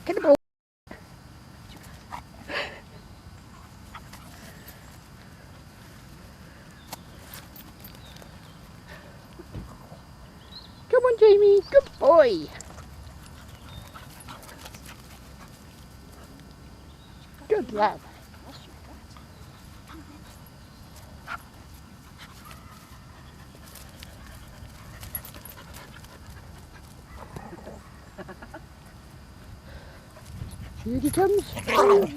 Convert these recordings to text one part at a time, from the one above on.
Get the ball. Come on, Jamie. Good boy. Good lad. Here he comes. Oh.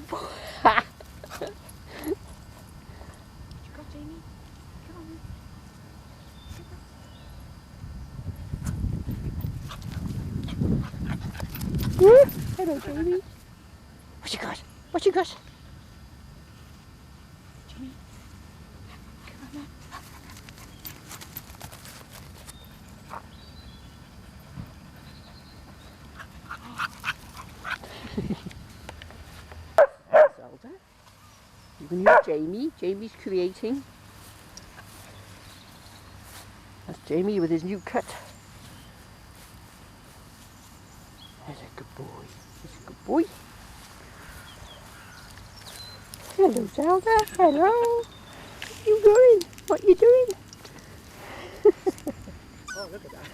Hello, Jamie. What you got? What you got? Jamie, come on. Zelda, you can hear Jamie. Jamie's creating. That's Jamie with his new cut. That's a good boy. He's a good boy. Hello, Zelda. Hello. What you doing? What you doing? Oh, look at that.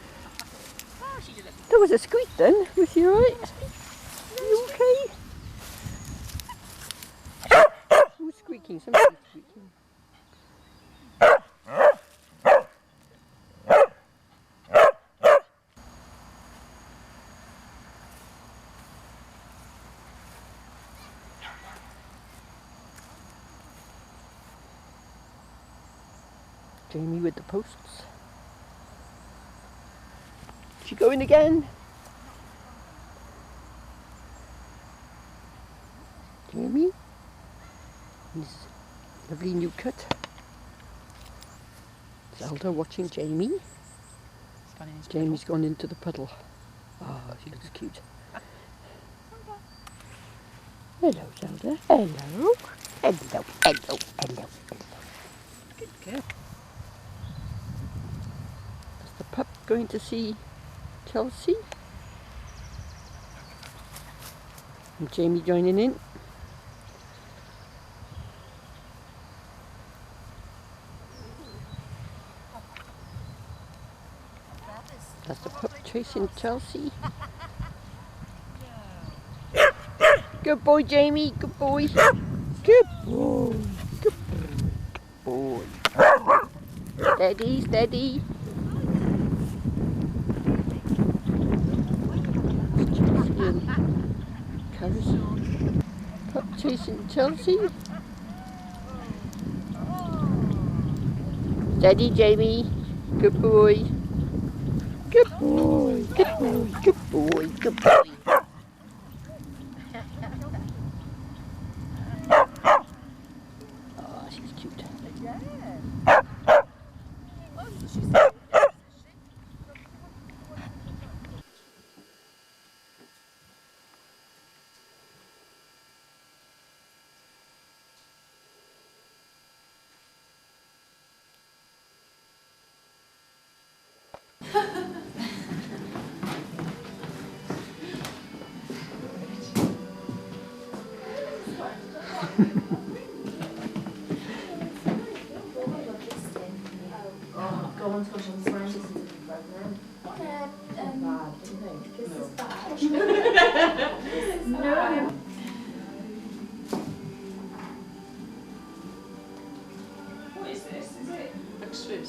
Oh, she did it. There was a squeak then. Was you alright? You okay? Who's squeaking? Somebody's squeaking. Jamie with the posts. She going again? Jamie? His lovely new cut. Zelda watching Jamie. Jamie's gone into the puddle. Oh, she looks cute. Hello, Zelda. Hello. Hello, hello, hello. Good girl. Is the pup going to see Chelsea? And Jamie joining in. That's the pup chasing Chelsea. Good boy, Jamie. Good boy. Good boy. Good boy. Steady, steady. Chelsea and Carousel. Pup chasing Chelsea. Steady, Jamie. Good boy. Good boy. Good boy. Good boy. Good boy. Oh, she's cute. Go on to watch on the science program. This is bad. No. What is this? Is it Oxford?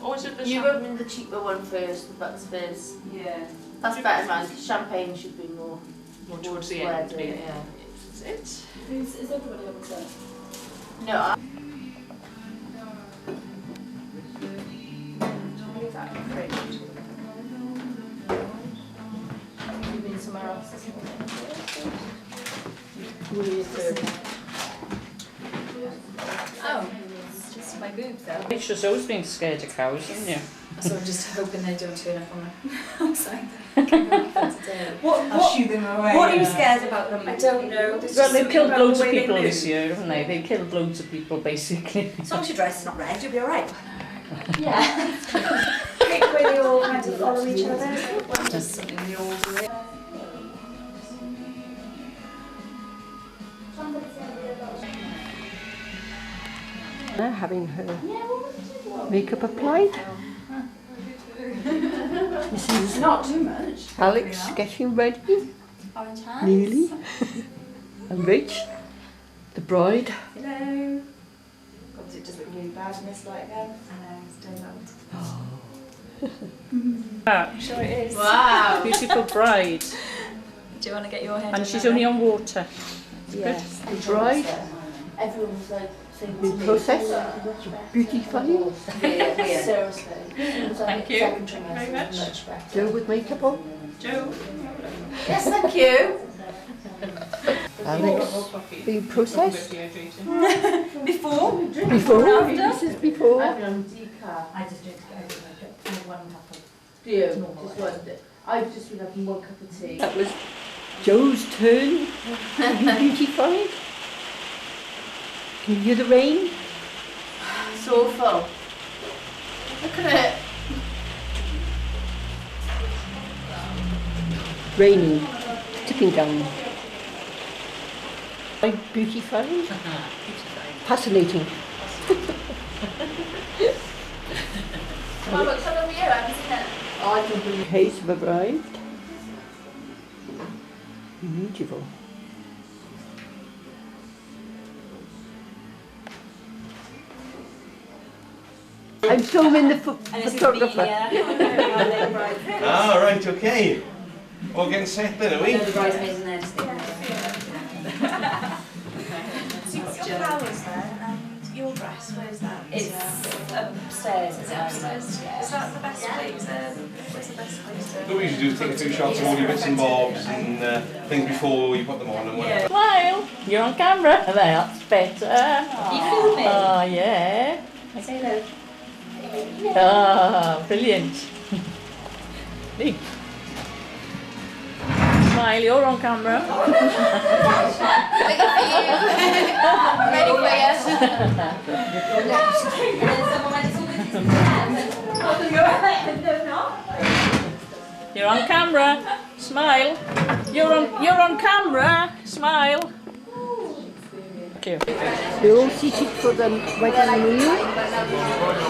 Or is it the You champagne? open the cheaper one first, the Bucks Fizz. Yeah. That's better, man. Champagne should be more Towards the where end. the- yeah. Is it? Is everybody able to? No, I Leave that in the fridge. You've been somewhere else this morning. Oh, it's just my boobs though. It's just always been scared of cows, isn't you? So I'm just hoping they don't turn up on me. I'm sorry. I'll shoo them away. What are you scared about them? I don't know. There's Well, just they've something killed about loads the of way they people move. this year, haven't they? They've killed loads of people, basically. As long as your dress is not red, you'll be alright. yeah. Quick way they all kind of follow each other. Just something we all do it. Having her makeup applied. This is Not too much. Alex getting ready, Orange hands. nearly. And Rich, the bride. Hello. God, it does look really bad in this light then. I know, it's daylight. Sure it is. Wow. Beautiful bride. Do you want to get your head And in she's there? only on water. Yes, the bride. Everyone was like saying to The me, process. "Oh, much better." Beautifying. Seriously. It was like Thank you second trimester very was much. much better. Joe with makeup on. Joe. Yes, thank you. Alex being processed. Before? Before. This is before. I've been on decaf. I just drink one cup of Do you? normal. Just one. I've just been having one cup of tea. That was Joe's turn to be beautified. Can you hear the rain? It's awful. Look at it. Raining, tipping down. Beautified. Fascinating. Mum, what's up with you? I haven't seen it. I can believe Hayes have arrived. Beautiful. I'm filming the photographer. Ah, right, okay. All getting set then, are we? The bridesmaids in there just What's your flowers then? And your dress, where's that? It's upstairs. It's upstairs. Is that the best place? Where's the best place to? What we usually do is take a few shots of all your bits and bobs and things before you put them on and whatever. Smile. You're on camera. That's better. You filming? Oh, yeah. Say hello. Ah, brilliant. Lee. Smile, you're on camera. Ready for you. You're on camera. Smile. You're on camera. Smile. Thank you. We're all seated for the wedding meal.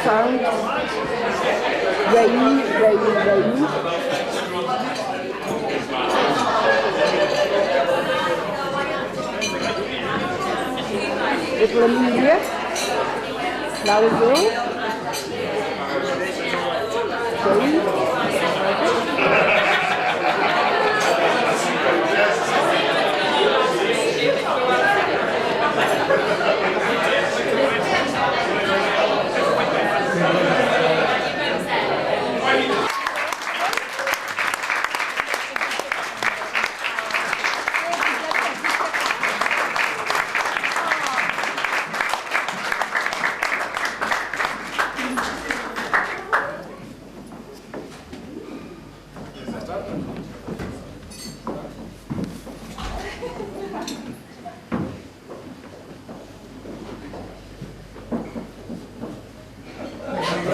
Sound. Rain, rain, rain. Little Amelia, Flower Girl, Rain.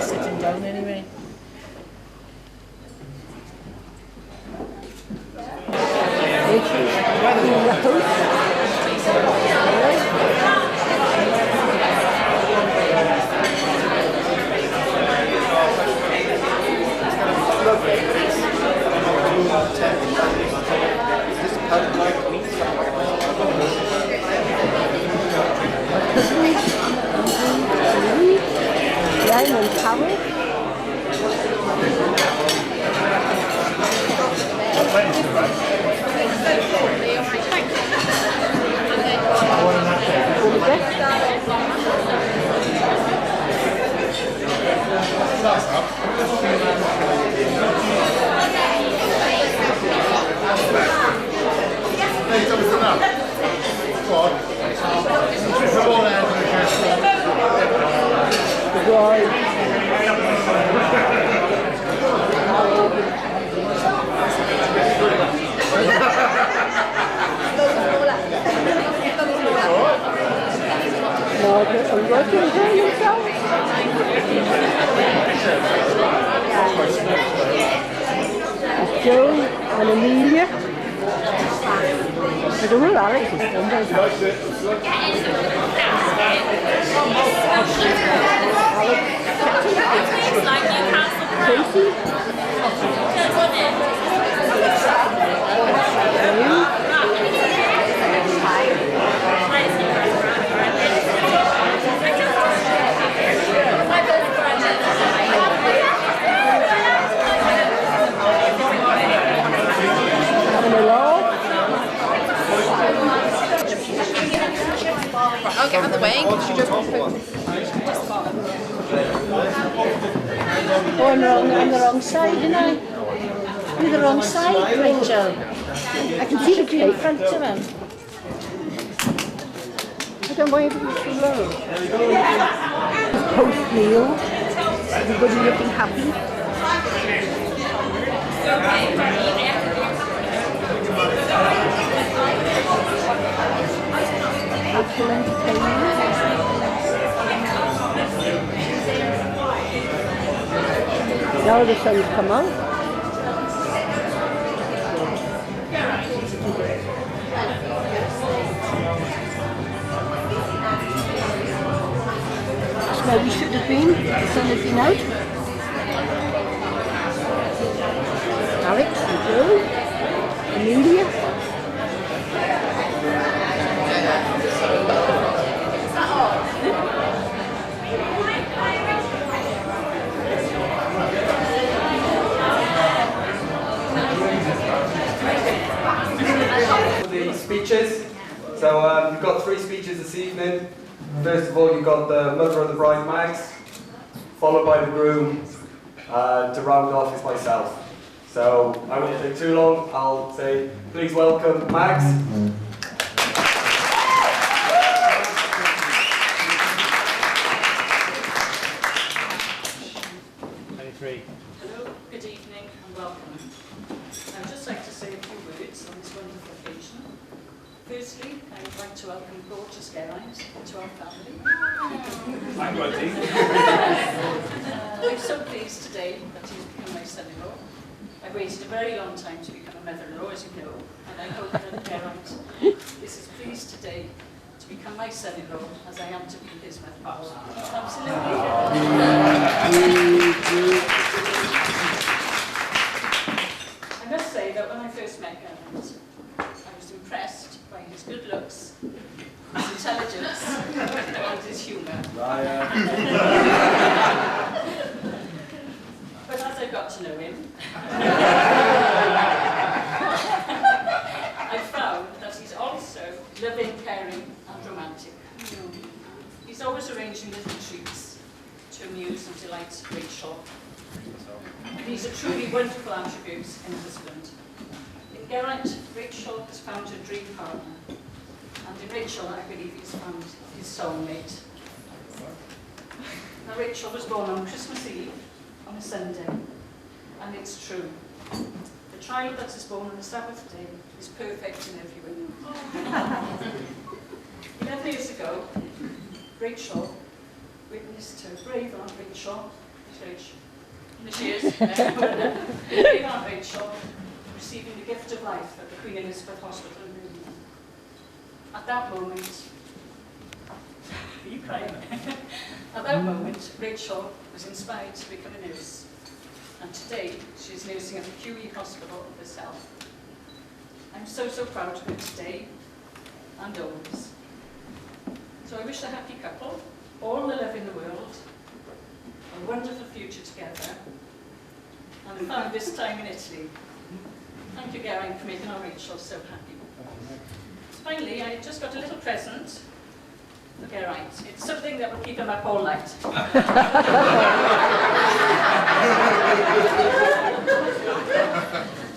Sitting down anyway. Diamond Tower. enjoy yourself? That's Joe and Amelia. I don't know, Alex is fun, don't you? Tracy? I'll get out of the way because you just want to. Oh, I'm on the wrong side, didn't I? You're the wrong side, Rachel. I can see the cake in front of him. I don't want you to be too low. Post meal. Everybody looking happy. Local entertainment. Now the sun's come out. That's where we should have been. The sun has been out. Alex and Joe, Amelia. The speeches. So you've got 3 speeches this evening. First of all, you've got the mother of the bride, Mags, followed by the groom. To round off is myself. So I won't take too long. I'll say, please welcome Mags. 23. Hello, good evening and welcome. I'd just like to say a few words on this wonderful occasion. Firstly, I would like to welcome gorgeous Geraint to our family. I'm ready. I'm so pleased today that he's become my son-in-law. I waited a very long time to become a mother-in-law, as you know, and I hope that Geraint is as pleased today to become my son-in-law as I am to be his mother-in-law. Absolutely. I must say that when I first met Geraint, I was impressed by his good looks, his intelligence, and his humour. But as I got to know him, I found that he's also loving, caring, and romantic. He's always arranging little treats to amuse and delight Rachel. These are truly wonderful attributes in a husband. In Geraint, Rachel has found her dream partner, and in Rachel, I believe he's found his soulmate. Now, Rachel was born on Christmas Eve, on a Sunday, and it's true. The child that is born on the Sabbath day is perfect in every way. 11 years ago, Rachel witnessed her brave Aunt Rachel, she is, brave Aunt Rachel, receiving the gift of life at the Queen Elizabeth Hospital in Birmingham. At that moment, are you crying? At that moment, Rachel was inspired to become a nurse, and today she's nursing at the QE Hospital herself. I'm so proud of her today and always. So I wish the happy couple all the love in the world, a wonderful future together, and fun this time in Italy. Thank you, Geraint, for making our Rachel so happy. Finally, I just got a little present for Geraint. It's something that will keep him up all night.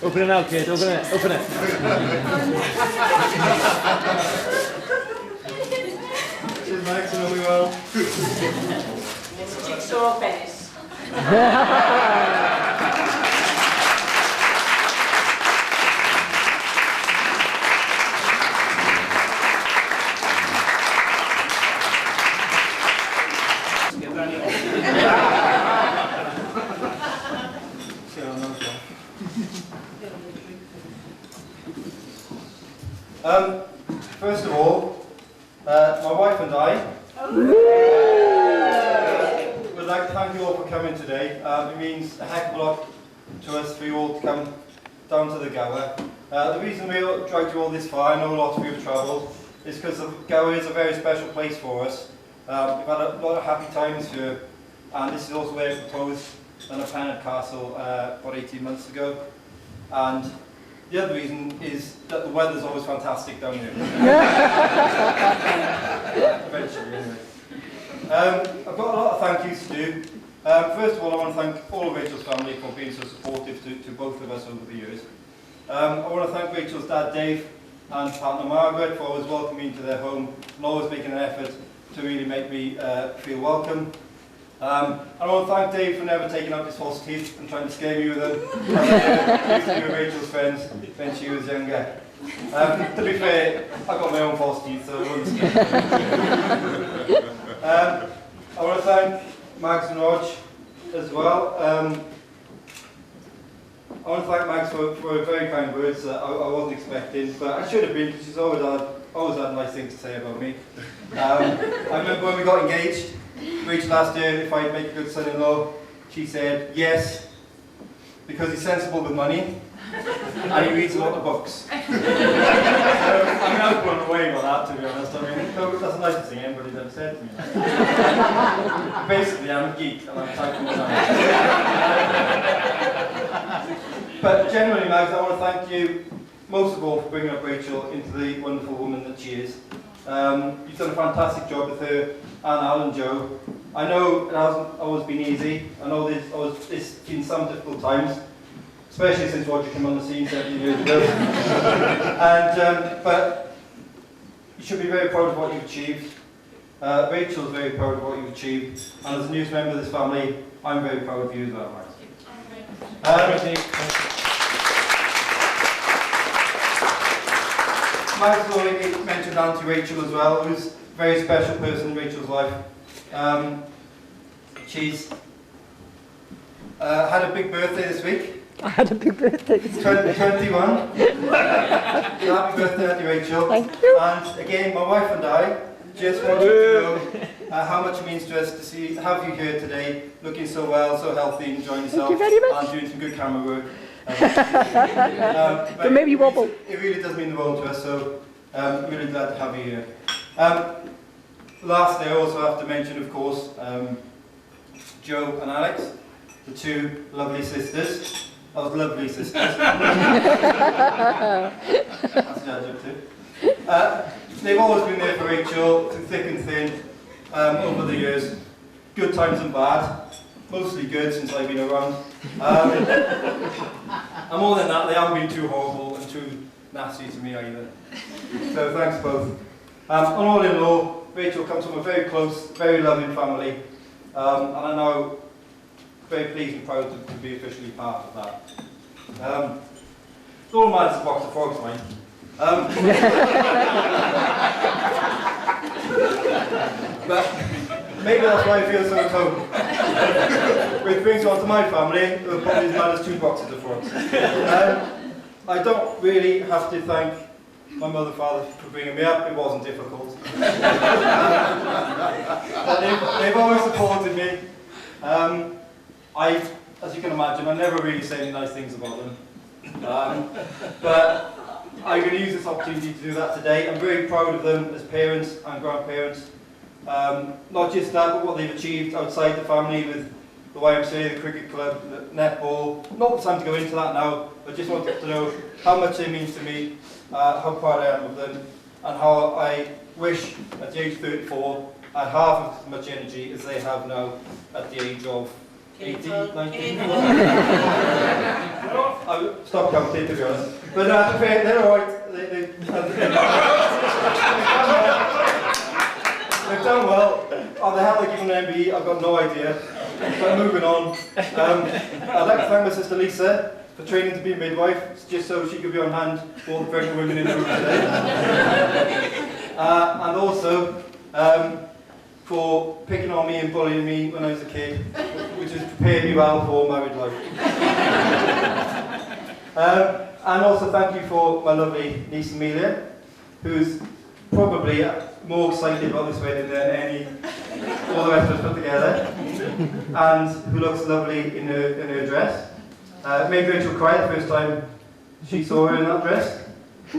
Open it now, kid. Open it. Open it. Cheers, Max, you know me well. It's a jigsaw of Venice. thank you all for coming today. It means a heck of a lot to us for you all to come down to the Gower. The reason we dragged you all this far, I know a lot of you have travelled, is because the Gower is a very special place for us. We've had a lot of happy times here, and this is also where it proposed on a Pennant Castle about 18 months ago. And the other reason is that the weather's always fantastic down here. Eventually, anyway. I've got a lot of thank yous to do. First of all, I want to thank all of Rachel's family for being so supportive to both of us over the years. I want to thank Rachel's dad Dave and partner Margaret for always welcoming me into their home and always making an effort to really make me feel welcome. I want to thank Dave for never taking out his false teeth and trying to scare me with them. He used to be with Rachel's friends when she was younger. To be fair, I got my own false teeth, so I wouldn't scare me. I want to thank Max and Rog as well. I want to thank Max for very kind words that I wasn't expecting, but I should have been, because she's always had nice things to say about me. I remember when we got engaged, Rachel asked her if I'd make a good son-in-law. She said yes, because he's sensible with money and he reads a lot of books. I was blown away by that, to be honest. I mean, that's the nicest thing anybody's ever said to me. Basically, I'm a geek and I'm typing it down. But generally, Mags, I want to thank you most of all for bringing up Rachel into the wonderful woman that she is. You've done a fantastic job with her and Al and Joe. I know it hasn't always been easy. I know it's been some difficult times, especially since Roger came on the scene 17 years ago. But you should be very proud of what you've achieved. Rachel's very proud of what you've achieved, and as a newest member of this family, I'm very proud of you as well, Mike's already mentioned Auntie Rachel as well, who's a very special person in Rachel's life. She's had a big birthday this week. I had a big birthday this week. 21. So happy birthday, Auntie Rachel. Thank you. And again, my wife and I just want you to know how much it means to us to have you here today, looking so well, so healthy, enjoying yourself. Thank you very much. And doing some good camera work. But maybe wobble. It really does mean the world to us, so I'm really glad to have you here. Lastly, I also have to mention, of course, Joe and Alex, the two lovely sisters. Oh, lovely sisters. That's the adjective too. They've always been there for Rachel, through thick and thin, over the years. Good times and bad. Mostly good since I've been around. And more than that, they haven't been too horrible and too nasty to me either. So thanks both. And all in all, Rachel comes from a very close, very loving family. And I'm now very pleased and proud to be officially part of that. All man's a box of frogs, mate. But maybe that's why I feel so at home. Which brings me on to my family, who are probably as bad as 2 boxes of frogs. I don't really have to thank my mother and father for bringing me up. It wasn't difficult. But they've always supported me. As you can imagine, I never really say any nice things about them. But I'm going to use this opportunity to do that today. I'm very proud of them as parents and grandparents. Not just that, but what they've achieved outside the family with the YMCA, the cricket club, the netball. Not the time to go into that now, but just wanted to know how much they mean to me, how proud I am of them, and how I wish at the age of 34 I had half as much energy as they have now at the age of 80, 90. I stopped counting, to be honest. But they're alright. They've done well. Are they how they given an MBE? I've got no idea. But moving on. I'd like to thank my sister Lisa for training to be a midwife, just so she could be on hand for all the pregnant women in the room today. And also for picking on me and bullying me when I was a kid, which has prepared me well for married life. And also thank you for my lovely niece Amelia, who's probably more excited about this wedding than all the rest of us put together. and who looks lovely in her dress. Made Rachel cry the first time she saw her in that dress.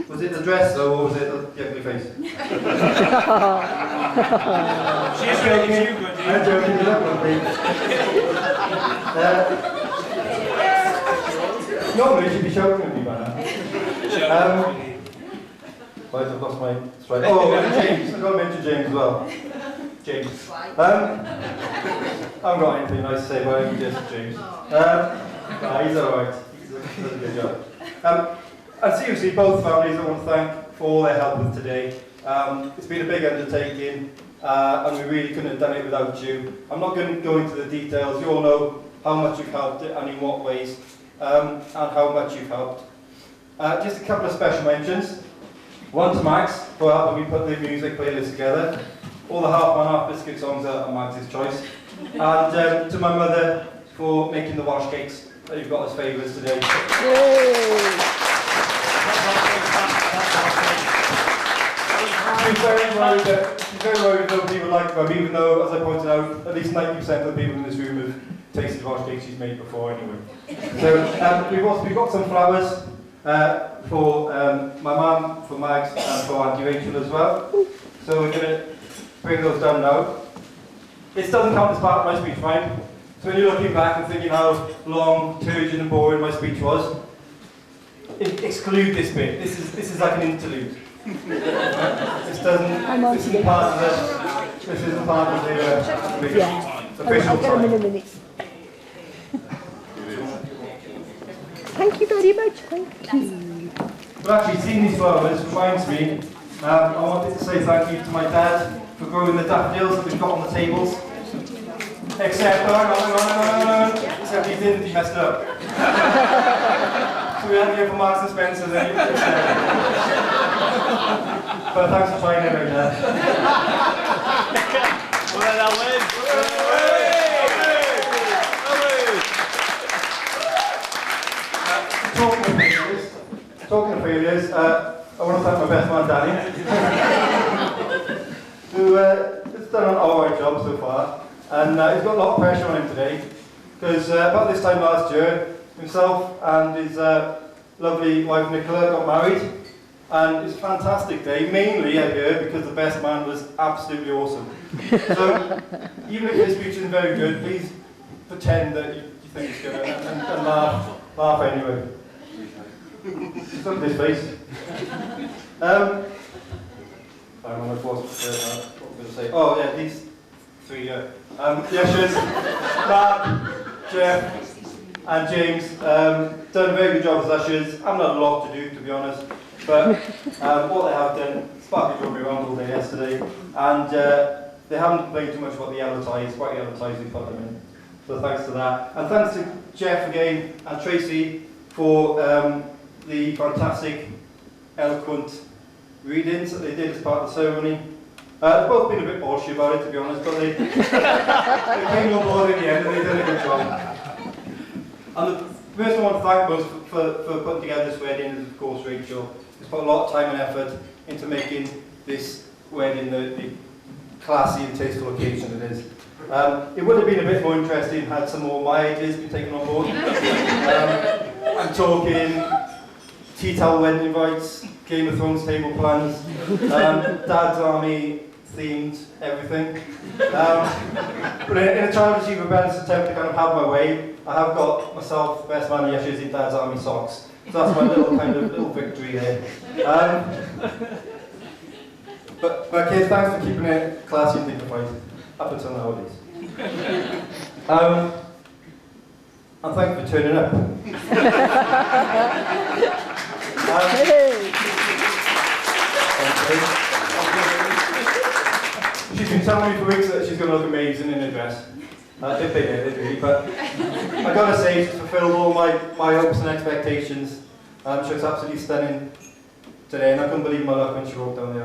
Was it the dress though, or was it the ugly face? She's joking. You good, I'm joking, you look lovely. Normally she'd be shouting at me by now. Right, I've lost my stride. Oh, and James. I've got to mention James as well. James. I haven't got anything nice to say about him, just James. He's alright. He's does a good job. And seriously, both families I want to thank for all their help with today. It's been a big undertaking, and we really couldn't have done it without you. I'm not going to go into the details. You all know how much you've helped and in what ways, and how much you've helped. Just a couple of special mentions. One to Max for helping me put the music playlist together. All the half man, half biscuit songs are Max's choice. And to my mother for making the wash cakes that you've got as favours today. She's very worried that people like them, even though, as I pointed out, at least 90% of the people in this room have tasted wash cakes she's made before anyway. So we've got some flowers for my mum, for Max, and for Auntie Rachel as well. So we're going to bring those down now. This doesn't count as part of my speech, right? So when you're looking back and thinking how long, turgid and boring my speech was, exclude this bit. This is like an interlude. This isn't part of the official I'll get them in a minute. Thank you very much. Thank you. But actually, seeing these flowers reminds me, I wanted to say thank you to my dad for growing the daffodils that we've got on the tables. Except, except he didn't, he messed it up. So we had to go for Marks and Spencer then. But thanks for trying anyway, Dad. Well, I'll win. Talking of failures, I want to thank my best man, Danny, who has done an alright job so far. And he's got a lot of pressure on him today, because about this time last year, himself and his lovely wife Nicola got married, and it's a fantastic day, mainly I hear because the best man was absolutely awesome. So even if his speech isn't very good, please pretend that you think it's good and laugh anyway. Just look at his face. I'm on my force. What was I going to say? Oh yeah, these three. The ushers, Mark, Jeff, and James done a very good job as ushers. I've not a lot to do, to be honest, but what they have done, Sparky drove me around all day yesterday, and they haven't complained too much about the yellow ties, white yellow ties we put them in. So thanks to that, and thanks to Jeff again and Tracy for the fantastic, eloquent readings that they did as part of the ceremony. They've both been a bit bullshit about it, to be honest, but they came on board in the end and they did a good job. And the person I want to thank most for putting together this wedding is, of course, Rachel. She's put a lot of time and effort into making this wedding the classy and tasteful occasion it is. It would have been a bit more interesting had some more of my ideas been taken on board. I'm talking tea towel wedding invites, Game of Thrones table plans, Dad's Army themed everything. But in a childish rebellious attempt to kind of have my way, I have got myself best man of Yeshua's in Dad's Army socks. So that's my little victory there. But kids, thanks for keeping it classy and dignified up until nowadays. And thank you for turning up. She's been telling me for weeks that she's going to look amazing in her dress. They did really, but I've got to say she's fulfilled all my hopes and expectations. She was absolutely stunning today, and I couldn't believe my luck when she walked down the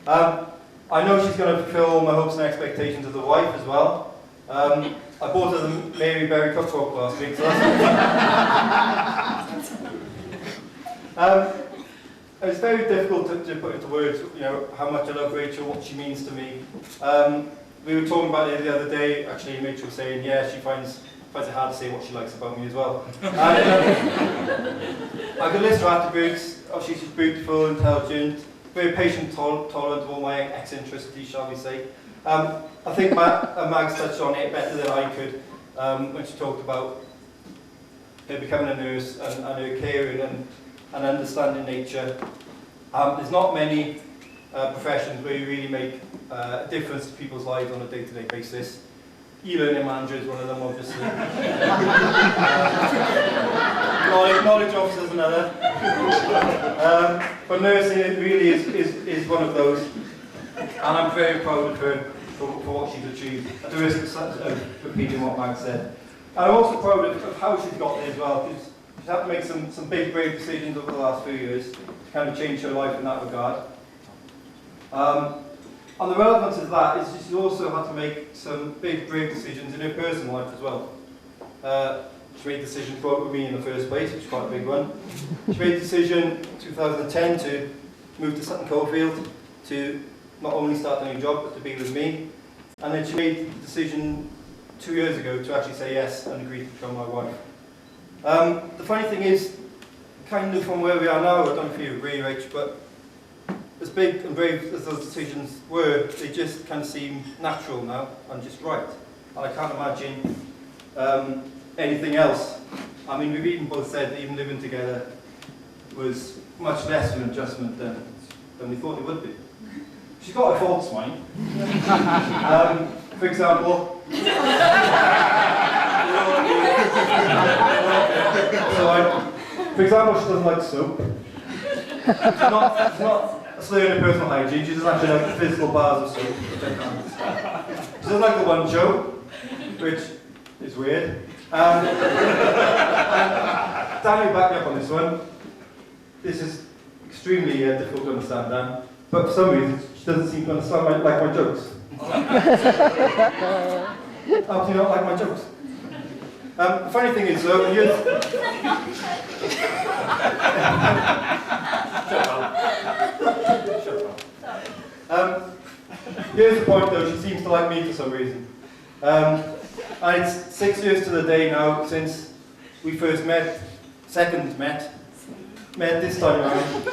aisle. I know she's going to fulfill all my hopes and expectations as a wife as well. I bought her the Mary Berry cookbook last week, so that's it's very difficult to put into words, you know, how much I love Rachel, what she means to me. we were talking about it the other day, actually Rachel was saying, yeah, she finds it hard to say what she likes about me as well. And, I could list her attributes. Obviously she's beautiful, intelligent, very patient, tolerant of all my eccentricities, shall we say. I think Mags touched on it better than I could when she talked about her becoming a nurse and her caring and understanding nature. There's not many professions where you really make a difference to people's lives on a day-to-day basis. E-learning manager is one of them, obviously. Knowledge officer is another. But nursing really is one of those. And I'm very proud of her for what she's achieved, at the risk of repeating what Mag said. And I'm also proud of how she's got there as well, because she's had to make some big, brave decisions over the last few years to kind of change her life in that regard. And the relevance of that is she's also had to make some big, brave decisions in her personal life as well. She made a decision to work with me in the first place, which is quite a big one. She made a decision in 2010 to move to Sutton Coldfield to not only start a new job, but to be with me. And then she made the decision 2 years ago to actually say yes and agree to become my wife. The funny thing is, kind of from where we are now, I don't know if you agree, Rach, but as big and brave as those decisions were, they just kind of seem natural now and just right. And I can't imagine anything else. I mean, we've even both said that even living together was much less of an adjustment than we thought it would be. She's got her faults, mind. For example, she doesn't like soap. It's not a slur in her personal hygiene, she doesn't actually like the physical bars of soap, which I can't understand. She doesn't like the one show, which is weird. Dan, you back me up on this one. This is extremely difficult to understand, Dan. But for some reason, she doesn't seem to understand like my jokes. How do you not like my jokes? The funny thing is, though, here's the point, though, she seems to like me for some reason. And it's 6 years to the day now since we first met, met this time around.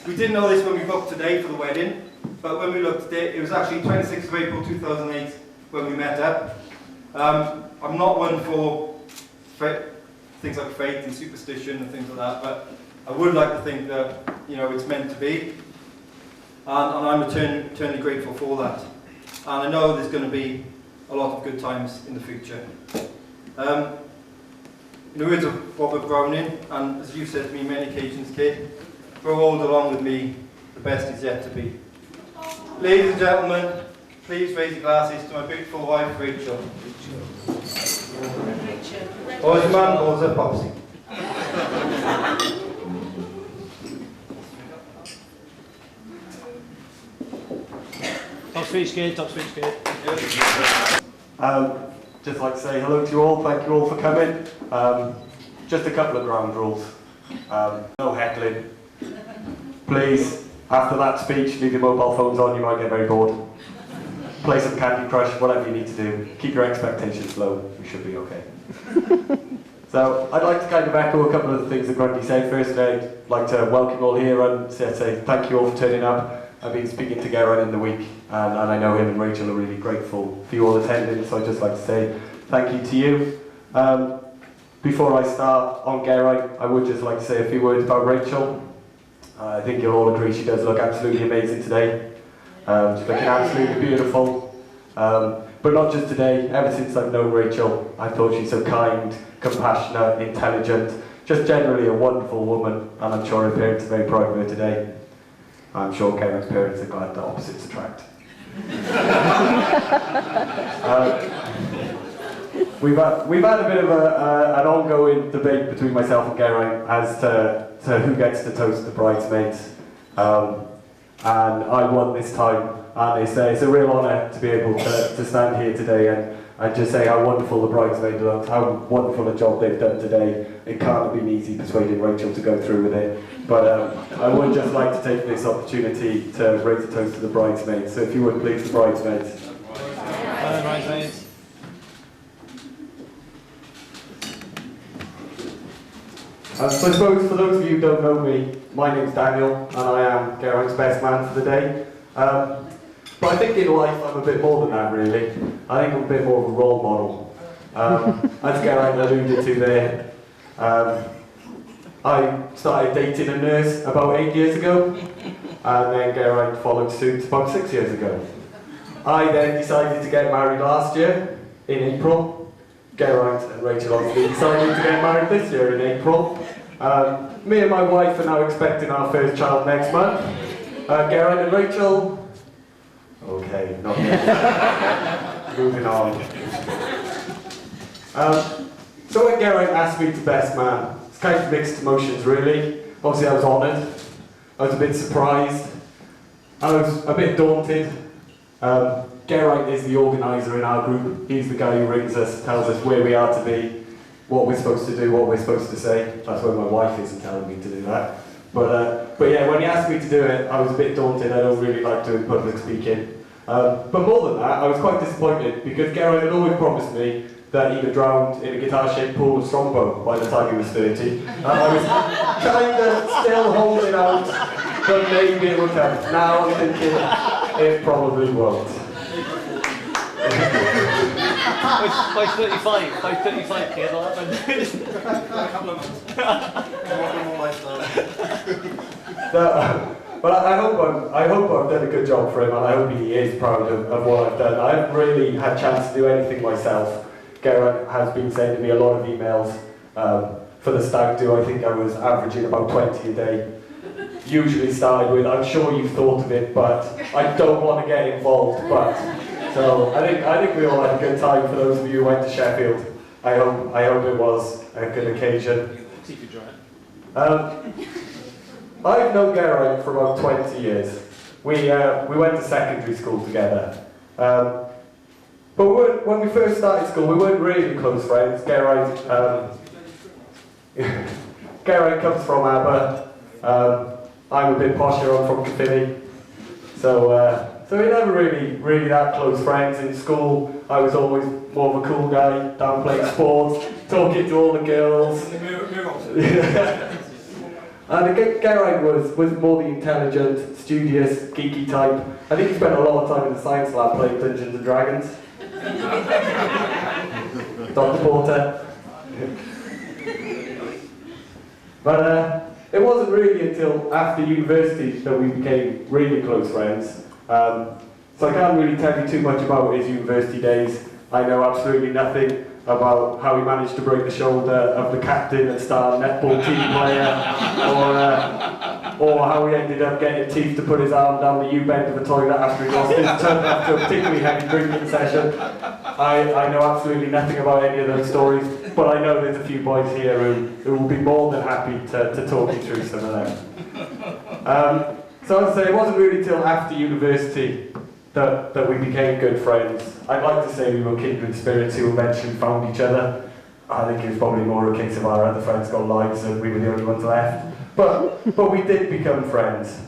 We didn't know this when we booked today for the wedding, but when we looked at it, it was actually 26th of April 2008 when we met up. I'm not one for things like fate and superstition and things like that, but I would like to think that, you know, it's meant to be, and I'm eternally grateful for that. And I know there's going to be a lot of good times in the future. In the words of Robert Browning, and as you've said to me many occasions, kid, grow old along with me, the best is yet to be. Ladies and gentlemen, please raise your glasses to my beautiful wife, Rachel. Or as a man calls her, Popsy. Top speech kid, top speech kid. Just like to say hello to you all, thank you all for coming. Just a couple of ground rules. No heckling. Please, after that speech, leave your mobile phones on, you might get very bored. Play some Candy Crush, whatever you need to do. Keep your expectations low, we should be okay. So, I'd like to kind of echo a couple of the things that Grundy said. Firstly, I'd like to welcome you all here and say thank you all for turning up. I've been speaking to Geraint in the week, and I know him and Rachel are really grateful for you all attending, so I'd just like to say thank you to you. Before I start on Geraint, I would just like to say a few words about Rachel. I think you'll all agree she does look absolutely amazing today. She's looking absolutely beautiful. But not just today, ever since I've known Rachel, I thought she's so kind, compassionate, intelligent, just generally a wonderful woman, and I'm sure her parents are very proud of her today. I'm sure Geraint's parents are glad that opposites attract. We've had a bit of an ongoing debate between myself and Geraint as to who gets to toast the bridesmaids. And I won this time, and it's a real honour to be able to stand here today and just say how wonderful the bridesmaids looked, how wonderful a job they've done today. It can't have been easy persuading Rachel to go through with it, But I would just like to take this opportunity to raise a toast to the bridesmaids. So if you would please, the bridesmaids. Hello, bridesmaids. So I suppose for those of you who don't know me, my name's Daniel and I am Geraint's best man for the day. But I think in life I'm a bit more than that really. I think I'm a bit more of a role model. As Geraint alluded to there, I started dating a nurse about 8 years ago, and then Geraint followed suit about 6 years ago. I then decided to get married last year, in April. Geraint and Rachel obviously decided to get married this year in April. Me and my wife are now expecting our first child next month. Geraint and Rachel... Okay, not yet. Moving on. So when Geraint asked me to best man, it's kind of mixed emotions really. Obviously I was honoured, I was a bit surprised, I was a bit daunted. Geraint is the organiser in our group. He's the guy who rings us, tells us where we are to be, what we're supposed to do, what we're supposed to say. That's why my wife isn't telling me to do that. But yeah, when he asked me to do it, I was a bit daunted. I don't really like doing public speaking. But more than that, I was quite disappointed because Geraint had always promised me that he would drown in a guitar-shaped pool of Strongbow by the time he was 30. And I was kind of still holding out, but maybe it would come. Now I'm thinking it probably won't. By 35, kid, I'll have But I hope I've done a good job for him, and I hope he is proud of what I've done. I haven't really had a chance to do anything myself. Geraint has been sending me a lot of emails for the stag do. I think I was averaging about 20 a day. Usually started with, I'm sure you've thought of it, but I don't want to get involved. But so I think we all had a good time. For those of you who went to Sheffield, I hope it was a good occasion. I've known Geraint for about 20 years. We went to secondary school together. But when we first started school, we weren't really close friends. Geraint comes from Aber. I'm a bit posher, I'm from Caerphilly. So we never really that close friends. In school, I was always more of a cool guy, down playing sports, talking to all the girls. And Geraint was more the intelligent, studious, geeky type. I think he spent a lot of time in the science lab playing Dungeons and Dragons. Dr. Porter. But it wasn't really until after university that we became really close friends. So I can't really tell you too much about his university days. I know absolutely nothing about how he managed to break the shoulder of the captain and star netball team player, or how he ended up getting teeth to put his arm down the U-bend of the toilet after he lost his tongue after a particularly heavy drinking session. I know absolutely nothing about any of those stories, but I know there's a few boys here who will be more than happy to talk you through some of them. So as I say, it wasn't really till after university that we became good friends. I'd like to say we were kindred spirits who eventually found each other. I think it was probably more a case of our other friends got lives and we were the only ones left. But we did become friends.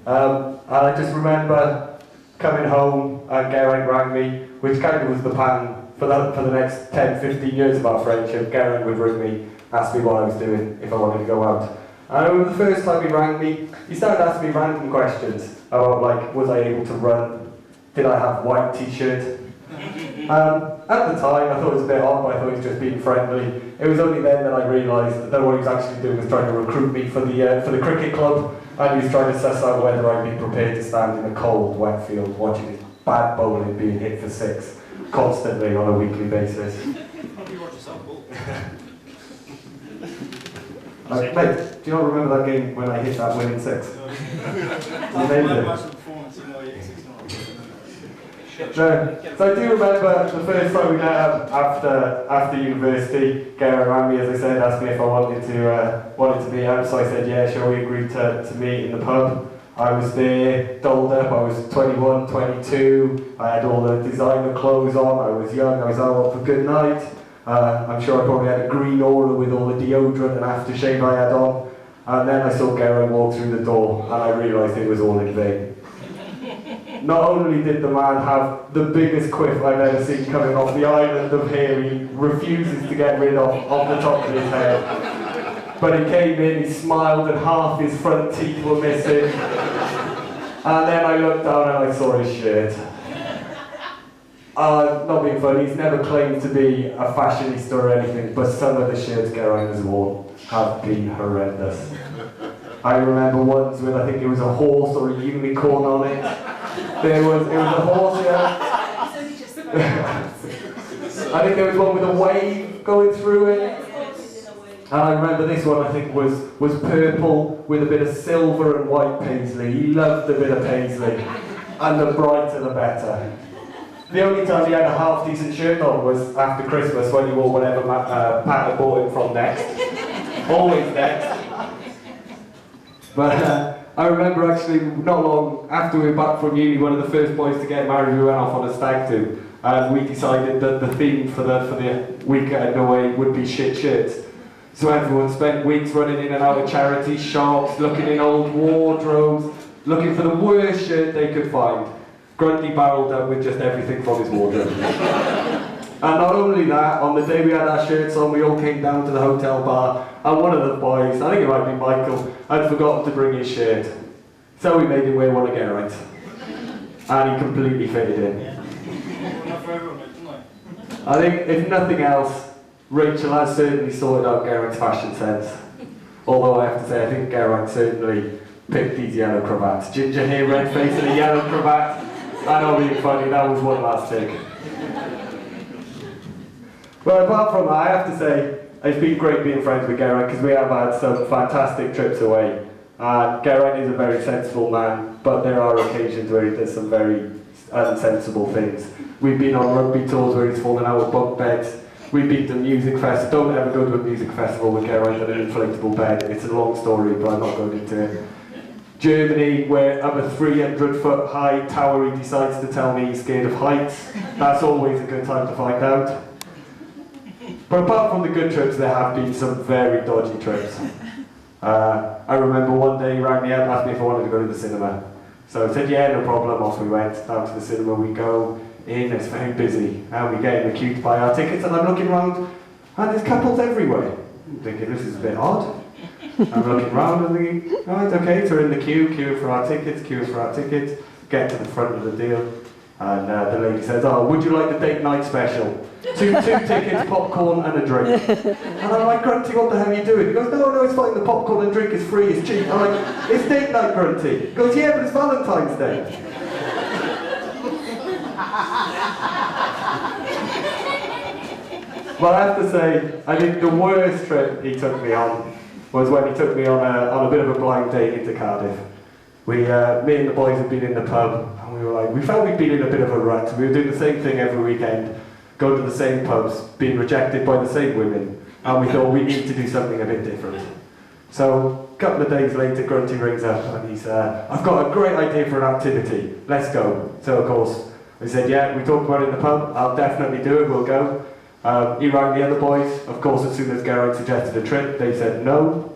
And I just remember coming home and Geraint rang me, which kind of was the plan for the next 10, 15 years of our friendship. Geraint would ring me, ask me what I was doing, if I wanted to go out. And I remember the first time he rang me, he started asking me random questions about, like, was I able to run? Did I have white t-shirt? At the time, I thought it was a bit odd, but I thought he was just being friendly. It was only then that I realised that what he was actually doing was trying to recruit me for the cricket club, and he was trying to suss out whether I'd be prepared to stand in a cold, wet field watching his bad bowling being hit for six constantly on a weekly basis. Mate, do you not remember that game when I hit that winning six? Amazing. So I do remember the first time we met up after university. Geraint rang me, as I said, asked me if I wanted to meet up. So I said yeah, sure. We agreed to meet in the pub. I was there, dolled up. I was 21, 22. I had all the designer clothes on. I was young. I was out for good night. I'm sure I probably had a green aura with all the deodorant and aftershave I had on. And then I saw Geraint walk through the door, and I realised it was all in vain. Not only did the man have the biggest quiff I've ever seen coming off the island of hair he refuses to get rid of the top of his head, but he came in, he smiled, and half his front teeth were missing. And then I looked down and I saw his shirt. Not being funny, he's never claimed to be a fashionista or anything, but some of the shirts Geraint has worn have been horrendous. I remember ones with, I think it was a horse or a unicorn on it. It was a horse, yeah. I think there was one with a wave going through it. And I remember this one, I think, was purple with a bit of silver and white paisley. He loved a bit of paisley. And the brighter the better. The only time he had a half-decent shirt on was after Christmas, when he wore whatever Pat had bought him from Next. Always Next. But I remember actually, not long after we were back from uni, one of the first boys to get married, we went off on a stag do. And we decided that the theme for the weekend away would be shit shirts. So everyone spent weeks running in and out of charity shops, looking in old wardrobes, looking for the worst shirt they could find. Grundy barreled up with just everything from his wardrobe. And not only that, on the day we had our shirts on, we all came down to the hotel bar, and one of the boys, I think it might be Michael, had forgotten to bring his shirt. So we made him wear one of Geraint's. And he completely fitted in. I think, if nothing else, Rachel has certainly sorted out Geraint's fashion sense. Although I have to say, I think Geraint certainly picked these yellow cravats. Ginger hair, red face, and a yellow cravat. I know, being funny, that was one last tick. But apart from that, I have to say, it's been great being friends with Geraint, because we have had some fantastic trips away. Geraint is a very sensible man, but there are occasions where he does some very unsensible things. We've been on rugby tours where he's fallen out of bunk beds. We've been to music festivals. Don't ever go to a music festival with Geraint on an inflatable bed. It's a long story, but I'm not going into it. Germany, where up a 300-foot high tower he decides to tell me he's scared of heights. That's always a good time to find out. But apart from the good trips, there have been some very dodgy trips. I remember one day he rang me up and asked me if I wanted to go to the cinema. So I said, yeah, no problem. Off we went down to the cinema. We go in, it's very busy. And we get in the queue to buy our tickets, and I'm looking around, and there's couples everywhere. I'm thinking, this is a bit odd. I'm looking around and thinking, right, okay, so we're in the queue for our tickets, get to the front of the deal, and the lady says, oh, would you like the date night special? Two tickets, popcorn and a drink. And I'm like, Grunty, what the hell are you doing? He goes, no, it's fine, the popcorn and drink is free, it's cheap. I'm like, it's date night, Grunty. He goes, yeah, but it's Valentine's Day. Well, I have to say, I think the worst trip he took me on was when he took me on a bit of a blind date into Cardiff. Me and the boys had been in the pub, and we felt we'd been in a bit of a rut. We were doing the same thing every weekend, going to the same pubs, being rejected by the same women, and we thought we need to do something a bit different. So a couple of days later, Grunty rings up, and he's, I've got a great idea for an activity, let's go. So of course, I said, yeah, we talked about it in the pub, I'll definitely do it, we'll go. He rang the other boys. Of course, as soon as Geraint suggested a trip, they said no.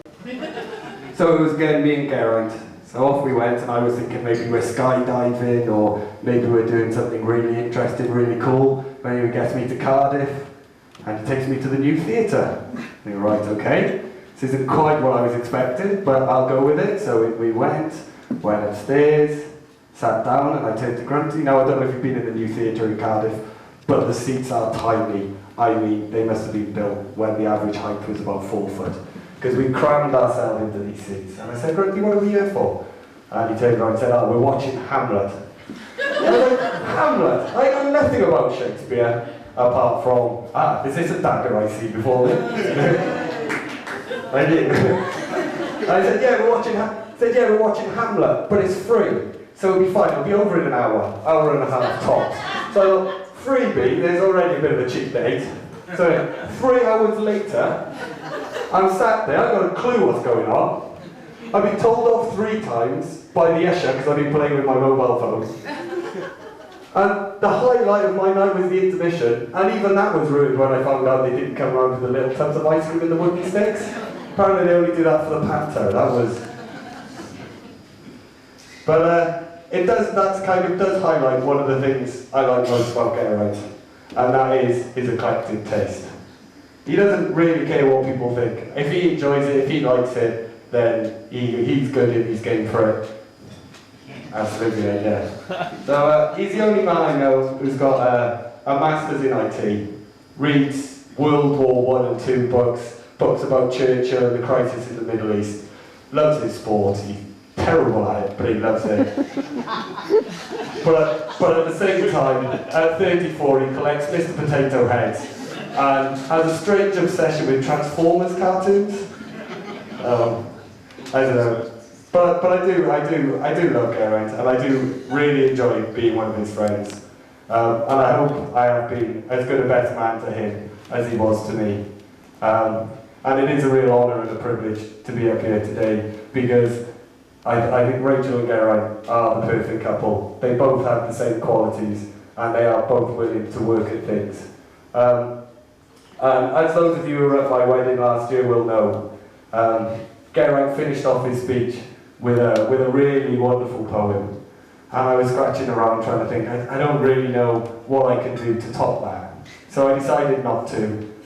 So it was again me and Geraint. So off we went, and I was thinking maybe we're skydiving, or maybe we're doing something really interesting, really cool. Maybe he gets me to Cardiff, and he takes me to the new theatre. And right, okay, this isn't quite what I was expecting, but I'll go with it. So we went upstairs, sat down, and I turned to Grunty. Now, I don't know if you've been in the new theatre in Cardiff, but the seats are tiny. I mean, they must have been built when the average height was about 4 foot. Because we crammed ourselves into these seats. And I said, Grunty, what are we here for? And he turned around and said, oh, we're watching Hamlet. And I was like, Hamlet? I know nothing about Shakespeare, apart from, is this a dagger I see before me? I did. And I said, yeah, we're watching Hamlet, but it's free. So it'll be fine, it'll be over in an hour and a half tops. So freebie, there's already a bit of a cheap date. So 3 hours later, I'm sat there, I've got a clue what's going on. I've been told off 3 times by the usher because I've been playing with my mobile phone. And the highlight of my night was the intermission, and even that was ruined when I found out they didn't come around with the little tubs of ice cream and the wooden sticks. Apparently they only do that for the panto. That was. But it does. That kind of does highlight one of the things I like most about Geraint, and that is his eclectic taste. He doesn't really care what people think. If he enjoys it, if he likes it, then he's good if he's game for it. Absolutely, yeah. So he's the only man I know who's got a master's in IT, reads World War I and II books about Churchill and the crisis in the Middle East, loves his sport, he's terrible at it, but he loves it. but at the same time, at 34 he collects Mr. Potato Heads and has a strange obsession with Transformers cartoons. I don't know. But I do love Geraint, and I do really enjoy being one of his friends. And I hope I have been as good a best man to him as he was to me. And it is a real honour and a privilege to be up here today, because I think Rachel and Geraint are the perfect couple. They both have the same qualities, and they are both willing to work at things. And as those of you who were at my wedding last year will know, Geraint finished off his speech with a really wonderful poem, and I was scratching around trying to think, I don't really know what I can do to top that. So I decided not to,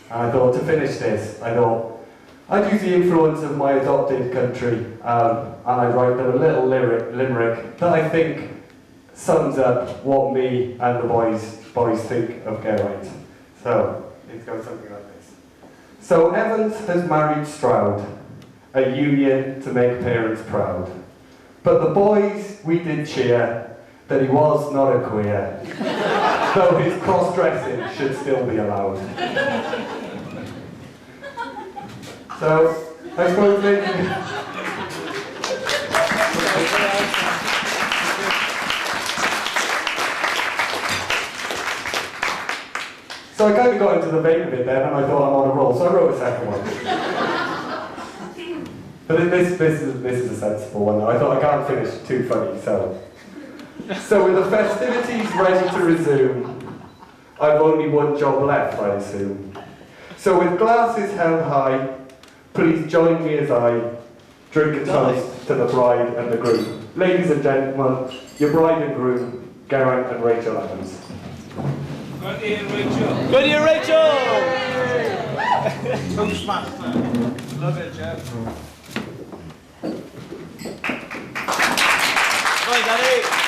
and I thought to finish this, I thought I'd use the influence of my adopted country, and I'd write them a little limerick that I think sums up what me and the boys think of Geraint. So it goes something like this. So Evans has married Stroud, a union to make parents proud. But the boys, we did cheer that he was not a queer, though his cross-dressing should still be allowed. So, I suppose maybe... So I kind of got into the vein of it then, and I thought I'm on a roll, so I wrote a second one. But this is a sensible one. I thought I can't finish too funny, so with the festivities ready to resume, I've only one job left, I assume. So with glasses held high, please join me as I drink a toast to the bride and the groom. Ladies and gentlemen, your bride and groom, Geraint and Rachel Evans. Good evening, Rachel. Good evening, Rachel. Toastmaster. Love it, Jeff. Bye, Daddy.